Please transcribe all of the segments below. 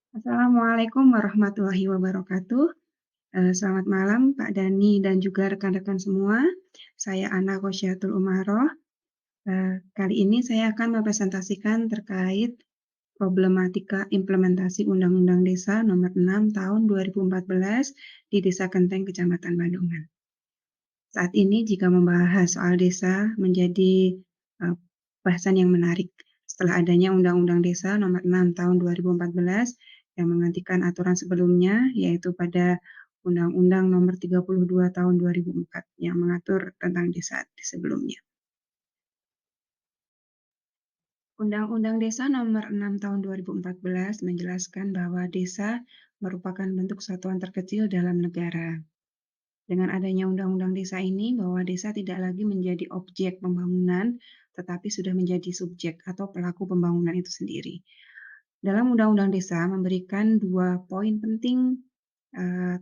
Assalamualaikum warahmatullahi wabarakatuh. Selamat malam Pak Dani dan juga rekan-rekan semua. Saya Ana Khosyatul Umaroh. Kali ini saya akan mempresentasikan terkait problematika implementasi Undang-Undang Desa Nomor 6 Tahun 2014 di Desa Kenteng, Kecamatan Bandungan. Saat ini jika membahas soal desa menjadi bahasan yang menarik setelah adanya Undang-Undang Desa Nomor 6 Tahun 2014 yang menggantikan aturan sebelumnya, yaitu pada Undang-Undang Nomor 32 Tahun 2004 yang mengatur tentang desa sebelumnya. Undang-Undang Desa Nomor 6 Tahun 2014 menjelaskan bahwa desa merupakan bentuk satuan terkecil dalam negara. Dengan adanya Undang-Undang Desa ini, bahwa desa tidak lagi menjadi objek pembangunan, tetapi sudah menjadi subjek atau pelaku pembangunan itu sendiri. Dalam Undang-Undang Desa memberikan 2 poin penting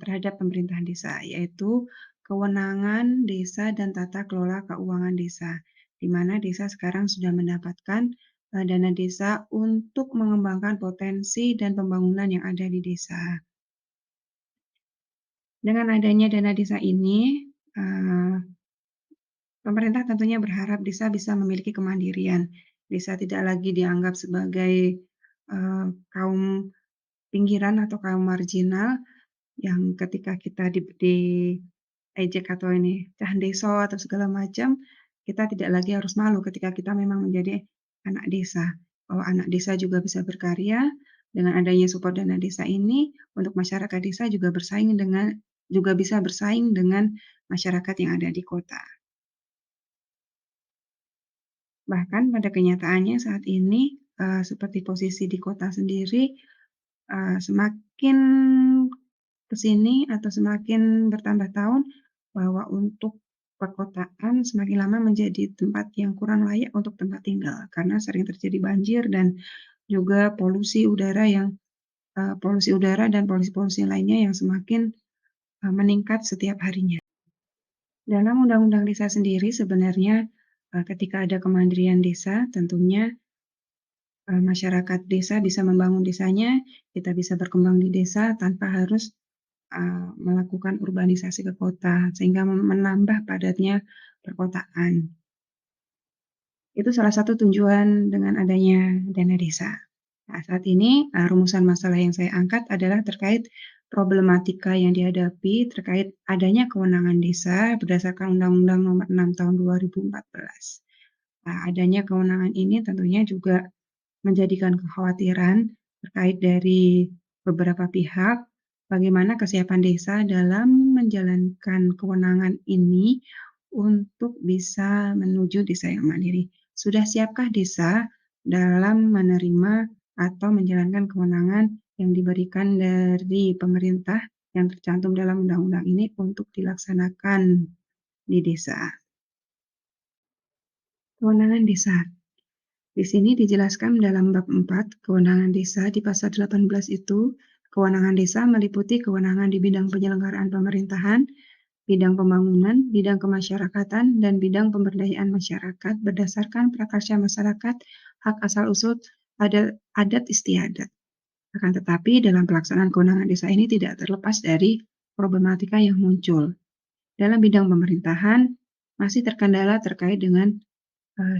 terhadap pemerintahan desa, yaitu kewenangan desa dan tata kelola keuangan desa, di mana desa sekarang sudah mendapatkan dana desa untuk mengembangkan potensi dan pembangunan yang ada di desa. Dengan adanya dana desa ini, pemerintah tentunya berharap desa bisa memiliki kemandirian. Desa tidak lagi dianggap sebagai kaum pinggiran atau kaum marginal yang ketika kita diejek atau ini cah deso atau segala macam, kita tidak lagi harus malu ketika kita memang menjadi anak desa. Bahwa anak desa juga bisa berkarya, dengan adanya support dana desa ini, untuk masyarakat desa juga bisa bersaing dengan masyarakat yang ada di kota. Bahkan pada kenyataannya saat ini, seperti posisi di kota sendiri, semakin ke sini atau semakin bertambah tahun, bahwa untuk perkotaan semakin lama menjadi tempat yang kurang layak untuk tempat tinggal, karena sering terjadi banjir dan juga polusi udara dan polusi-polusi lainnya yang semakin meningkat setiap harinya. Dalam Undang-Undang Desa sendiri sebenarnya ketika ada kemandirian desa, tentunya masyarakat desa bisa membangun desanya, kita bisa berkembang di desa tanpa harus melakukan urbanisasi ke kota, sehingga menambah padatnya perkotaan. Itu salah satu tujuan dengan adanya dana desa. Nah, saat ini rumusan masalah yang saya angkat adalah terkait problematika yang dihadapi terkait adanya kewenangan desa berdasarkan Undang-Undang Nomor 6 Tahun 2014. Nah, adanya kewenangan ini tentunya juga menjadikan kekhawatiran terkait dari beberapa pihak bagaimana kesiapan desa dalam menjalankan kewenangan ini untuk bisa menuju desa yang mandiri. Sudah siapkah desa dalam menerima atau menjalankan kewenangan yang diberikan dari pemerintah yang tercantum dalam undang-undang ini untuk dilaksanakan di desa? Kewenangan desa. Di sini dijelaskan dalam bab 4, kewenangan desa di pasal 18 itu, kewenangan desa meliputi kewenangan di bidang penyelenggaraan pemerintahan, bidang pembangunan, bidang kemasyarakatan, dan bidang pemberdayaan masyarakat berdasarkan prakarya masyarakat, hak asal-usul, adat istiadat. Akan tetapi dalam pelaksanaan kewenangan desa ini tidak terlepas dari problematika yang muncul. Dalam bidang pemerintahan, masih terkendala terkait dengan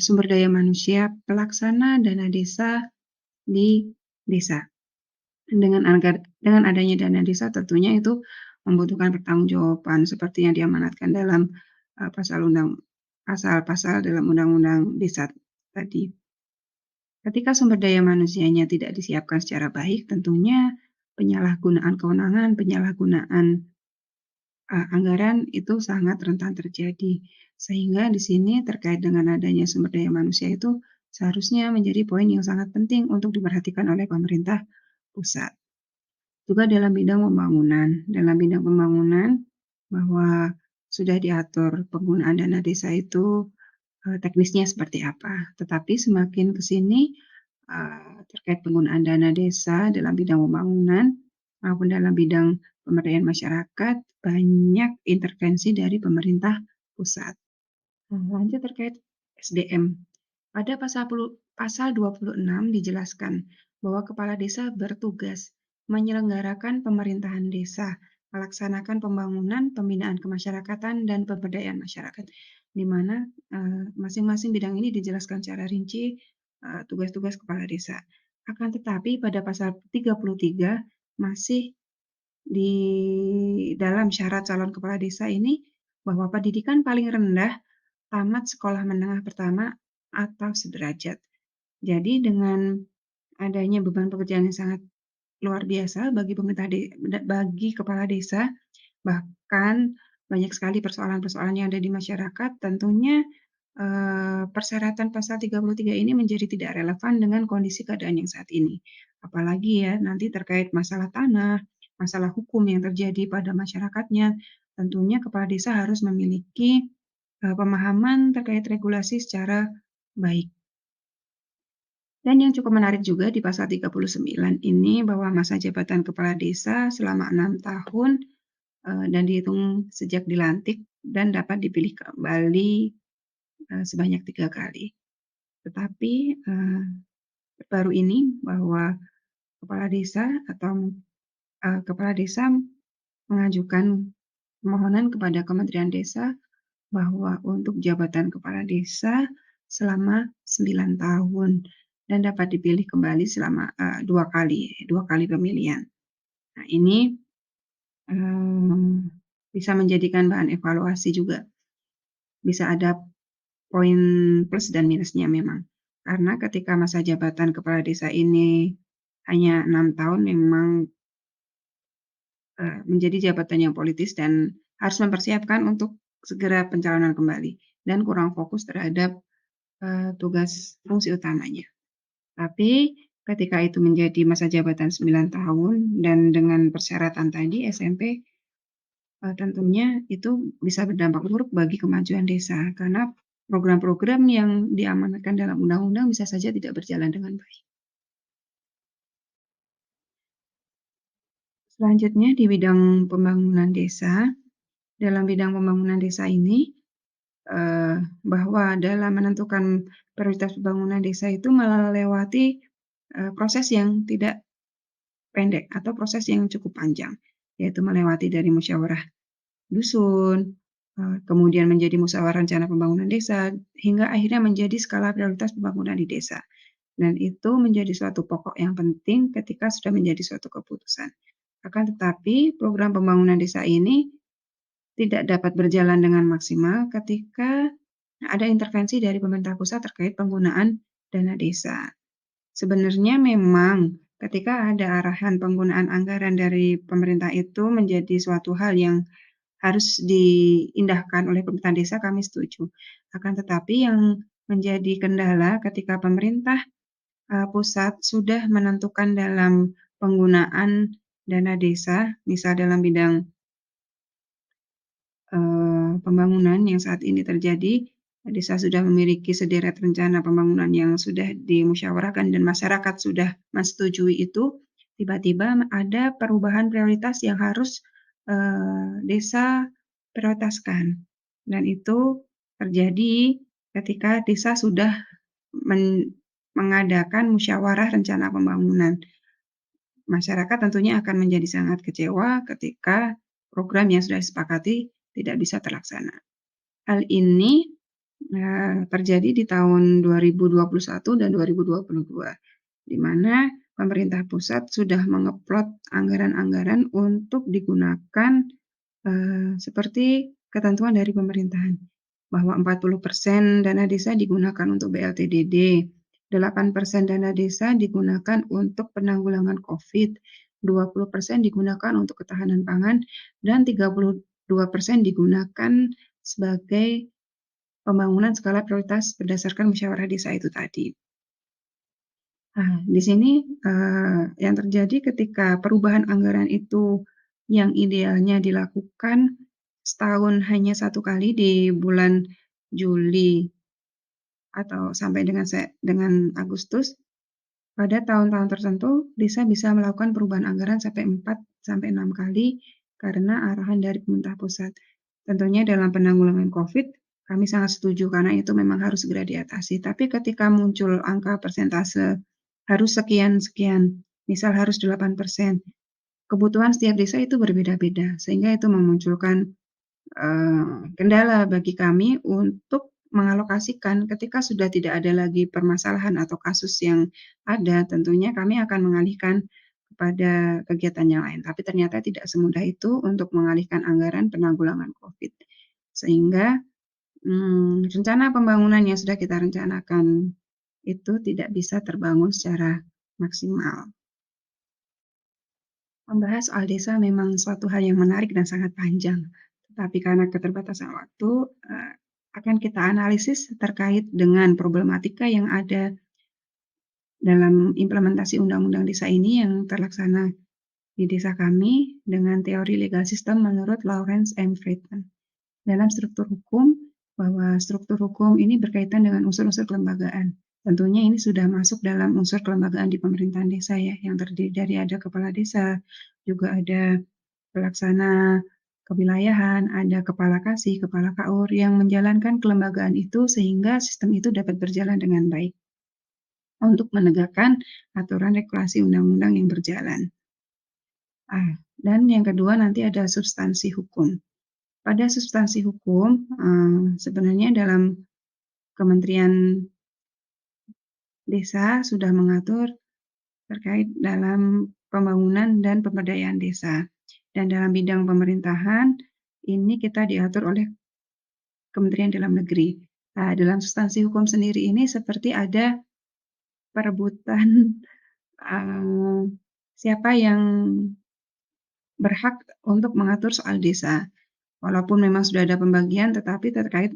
sumber daya manusia pelaksana dana desa di desa. Dengan adanya dana desa tentunya itu membutuhkan pertanggungjawaban seperti yang diamanatkan dalam pasal-pasal dalam Undang-Undang Desa tadi. Ketika sumber daya manusianya tidak disiapkan secara baik, tentunya penyalahgunaan kewenangan, penyalahgunaan anggaran itu sangat rentan terjadi. Sehingga di sini terkait dengan adanya sumber daya manusia itu seharusnya menjadi poin yang sangat penting untuk diperhatikan oleh pemerintah pusat. Juga dalam bidang pembangunan bahwa sudah diatur penggunaan dana desa itu teknisnya seperti apa. Tetapi semakin ke sini terkait penggunaan dana desa dalam bidang pembangunan maupun dalam bidang pemberdayaan masyarakat, banyak intervensi dari pemerintah pusat. Lanjut terkait SDM. Pada pasal 26 dijelaskan bahwa kepala desa bertugas menyelenggarakan pemerintahan desa, melaksanakan pembangunan, pembinaan kemasyarakatan, dan pemberdayaan masyarakat, di mana masing-masing bidang ini dijelaskan secara rinci tugas-tugas kepala desa. Akan tetapi pada pasal 33 masih di dalam syarat calon kepala desa ini bahwa pendidikan paling rendah tamat sekolah menengah pertama atau sederajat. Jadi dengan adanya beban pekerjaan yang sangat luar biasa bagi kepala desa, bahkan banyak sekali persoalan-persoalan yang ada di masyarakat, tentunya persyaratan pasal 33 ini menjadi tidak relevan dengan kondisi keadaan yang saat ini. Apalagi ya nanti terkait masalah tanah, masalah hukum yang terjadi pada masyarakatnya, tentunya kepala desa harus memiliki pemahaman terkait regulasi secara baik. Dan yang cukup menarik juga di pasal 39 ini bahwa masa jabatan kepala desa selama 6 tahun dan dihitung sejak dilantik dan dapat dipilih kembali sebanyak 3 kali. Tetapi baru ini bahwa kepala desa atau kepala desa mengajukan permohonan kepada Kementerian Desa bahwa untuk jabatan kepala desa selama 9 tahun dan dapat dipilih kembali selama 2 kali pemilihan. Nah, ini bisa menjadikan bahan evaluasi juga. Bisa ada poin plus dan minusnya memang. Karena ketika masa jabatan kepala desa ini hanya 6 tahun memang menjadi jabatan yang politis dan harus mempersiapkan untuk segera pencalonan kembali dan kurang fokus terhadap tugas fungsi utamanya. Tapi ketika itu menjadi masa jabatan 9 tahun dan dengan persyaratan tadi SMP, tentunya itu bisa berdampak buruk bagi kemajuan desa karena program-program yang diamanatkan dalam undang-undang bisa saja tidak berjalan dengan baik. Selanjutnya di bidang pembangunan desa, dalam bidang pembangunan desa ini bahwa dalam menentukan prioritas pembangunan desa itu melewati proses yang tidak pendek atau proses yang cukup panjang, yaitu melewati dari musyawarah dusun, kemudian menjadi musyawarah rencana pembangunan desa, hingga akhirnya menjadi skala prioritas pembangunan di desa. Dan itu menjadi suatu pokok yang penting ketika sudah menjadi suatu keputusan. Akan tetapi program pembangunan desa ini tidak dapat berjalan dengan maksimal ketika ada intervensi dari pemerintah pusat terkait penggunaan dana desa. Sebenarnya memang ketika ada arahan penggunaan anggaran dari pemerintah itu menjadi suatu hal yang harus diindahkan oleh pemerintah desa, kami setuju. Akan tetapi yang menjadi kendala ketika pemerintah pusat sudah menentukan dalam penggunaan dana desa, misal dalam bidang pembangunan yang saat ini terjadi, desa sudah memiliki sederet rencana pembangunan yang sudah dimusyawarahkan dan masyarakat sudah menyetujui itu, tiba-tiba ada perubahan prioritas yang harus desa prioritaskan. Dan itu terjadi ketika desa sudah mengadakan musyawarah rencana pembangunan. Masyarakat tentunya akan menjadi sangat kecewa ketika program yang sudah disepakati tidak bisa terlaksana. Hal ini terjadi di tahun 2021 dan 2022, di mana pemerintah pusat sudah mengeplot anggaran-anggaran untuk digunakan seperti ketentuan dari pemerintahan, bahwa 40% dana desa digunakan untuk BLTDD, 8% dana desa digunakan untuk penanggulangan COVID, 20% digunakan untuk ketahanan pangan, dan 32% digunakan sebagai pembangunan skala prioritas berdasarkan musyawarah desa itu tadi. Nah, di sini yang terjadi ketika perubahan anggaran itu yang idealnya dilakukan setahun hanya 1 kali di bulan Juli atau sampai dengan Agustus, pada tahun-tahun tertentu desa bisa melakukan perubahan anggaran sampai 4 sampai 6 kali karena arahan dari pemerintah pusat. Tentunya dalam penanggulangan COVID, kami sangat setuju karena itu memang harus segera diatasi. Tapi ketika muncul angka persentase harus sekian-sekian, misal harus 8%, kebutuhan setiap desa itu berbeda-beda, sehingga itu memunculkan kendala bagi kami untuk mengalokasikan ketika sudah tidak ada lagi permasalahan atau kasus yang ada, tentunya kami akan mengalihkan kepada kegiatan yang lain. Tapi ternyata tidak semudah itu untuk mengalihkan anggaran penanggulangan Covid. Sehingga rencana pembangunan yang sudah kita rencanakan itu tidak bisa terbangun secara maksimal. Membahas soal desa memang suatu hal yang menarik dan sangat panjang, tetapi karena keterbatasan waktu, akan kita analisis terkait dengan problematika yang ada dalam implementasi undang-undang desa ini yang terlaksana di desa kami dengan teori legal system menurut Lawrence M. Friedman. Dalam struktur hukum, bahwa struktur hukum ini berkaitan dengan unsur-unsur kelembagaan. Tentunya ini sudah masuk dalam unsur kelembagaan di pemerintahan desa ya, yang terdiri dari ada kepala desa, juga ada pelaksana kewilayahan, ada kepala kasih, kepala KAUR yang menjalankan kelembagaan itu sehingga sistem itu dapat berjalan dengan baik untuk menegakkan aturan regulasi undang-undang yang berjalan. Dan yang kedua nanti ada substansi hukum. Pada substansi hukum, sebenarnya dalam Kementerian Desa sudah mengatur terkait dalam pembangunan dan pemberdayaan desa. Dan dalam bidang pemerintahan, ini kita diatur oleh Kementerian Dalam Negeri. Dalam substansi hukum sendiri ini seperti ada perebutan siapa yang berhak untuk mengatur soal desa. Walaupun memang sudah ada pembagian, tetapi terkait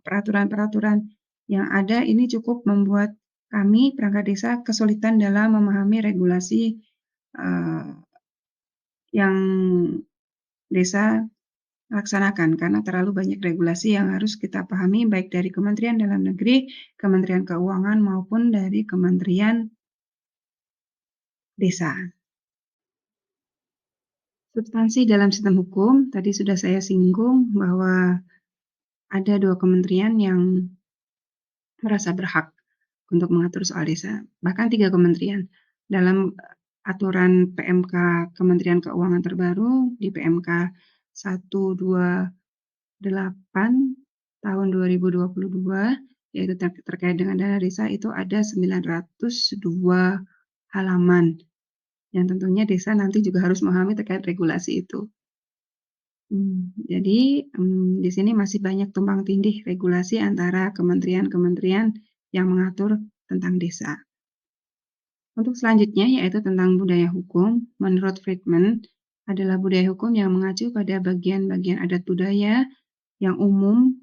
peraturan-peraturan yang ada ini cukup membuat kami perangkat desa kesulitan dalam memahami regulasi yang desa laksanakan karena terlalu banyak regulasi yang harus kita pahami baik dari Kementerian Dalam Negeri, Kementerian Keuangan maupun dari Kementerian Desa. Substansi dalam sistem hukum tadi sudah saya singgung bahwa ada 2 kementerian yang merasa berhak untuk mengatur soal desa, bahkan 3 kementerian. Dalam aturan PMK Kementerian Keuangan terbaru di PMK 128 tahun 2022, yaitu terkait dengan dana desa itu ada 902 halaman, yang tentunya desa nanti juga harus memahami terkait regulasi itu. Jadi, di sini masih banyak tumpang tindih regulasi antara kementerian-kementerian yang mengatur tentang desa. Untuk selanjutnya yaitu tentang budaya hukum, menurut Friedman adalah budaya hukum yang mengacu pada bagian-bagian adat budaya yang umum,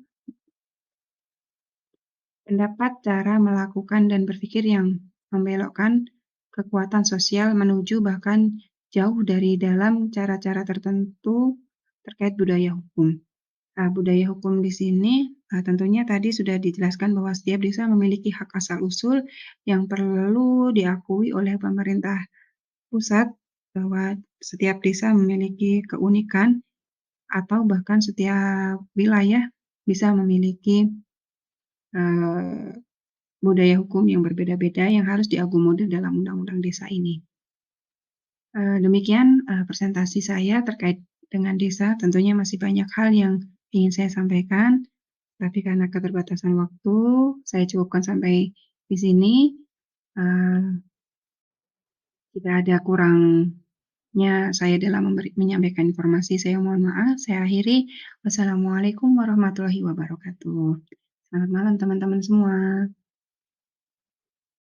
pendapat, cara melakukan dan berpikir yang membelokkan kekuatan sosial menuju bahkan jauh dari dalam cara-cara tertentu terkait budaya hukum. Budaya hukum di sini tentunya tadi sudah dijelaskan bahwa setiap desa memiliki hak asal-usul yang perlu diakui oleh pemerintah pusat, bahwa setiap desa memiliki keunikan atau bahkan setiap wilayah bisa memiliki budaya hukum yang berbeda-beda yang harus diakomodir dalam undang-undang desa ini. Demikian presentasi saya terkait dengan desa. Tentunya masih banyak hal yang ingin saya sampaikan, tapi karena keterbatasan waktu, saya cukupkan sampai di sini. Jika ada kurangnya saya dalam menyampaikan informasi, saya mohon maaf. Saya akhiri. Wassalamualaikum warahmatullahi wabarakatuh. Selamat malam teman-teman semua.